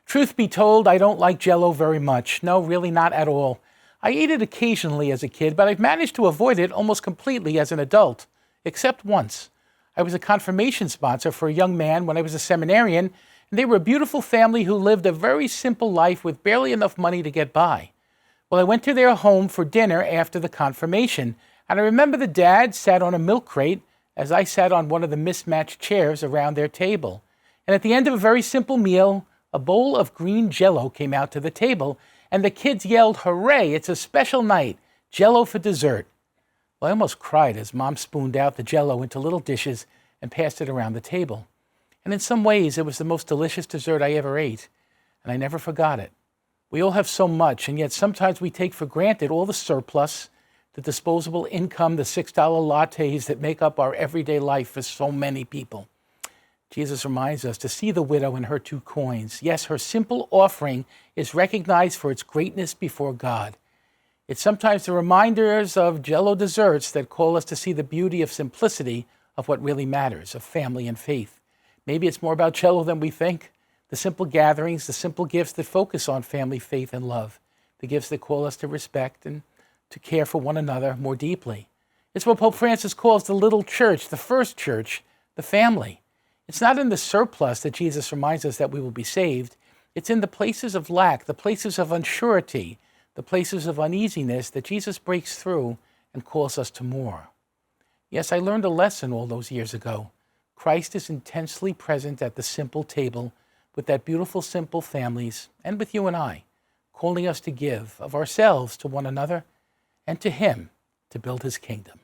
Truth be told, I don't like Jell-O very much. No, really not at all. I ate it occasionally as a kid, but I've managed to avoid it almost completely as an adult, except once. I was a confirmation sponsor for a young man when I was a seminarian, and they were a beautiful family who lived a very simple life with barely enough money to get by. Well, I went to their home for dinner after the confirmation, and I remember the dad sat on a milk crate as I sat on one of the mismatched chairs around their table. And at the end of a very simple meal, a bowl of green Jell-O came out to the table, and the kids yelled, "Hooray, it's a special night, Jell-O for dessert." Well, I almost cried as Mom spooned out the Jell-O into little dishes and passed it around the table. And in some ways, it was the most delicious dessert I ever ate, and I never forgot it. We all have so much, and yet sometimes we take for granted all the surplus, the disposable income, the $6 lattes that make up our everyday life for so many people. Jesus reminds us to see the widow and her 2 coins. Yes, her simple offering is recognized for its greatness before God. It's sometimes the reminders of Jell-O desserts that call us to see the beauty of simplicity of what really matters, of family and faith. Maybe it's more about Jell-O than we think. The simple gatherings, the simple gifts that focus on family, faith, and love. The gifts that call us to respect and to care for one another more deeply. It's what Pope Francis calls the little church, the first church, the family. It's not in the surplus that Jesus reminds us that we will be saved. It's in the places of lack, the places of unsurety, the places of uneasiness that Jesus breaks through and calls us to more. Yes, I learned a lesson all those years ago. Christ is intensely present at the simple table with that beautiful, simple families and with you and I, calling us to give of ourselves to one another and to Him to build His kingdom.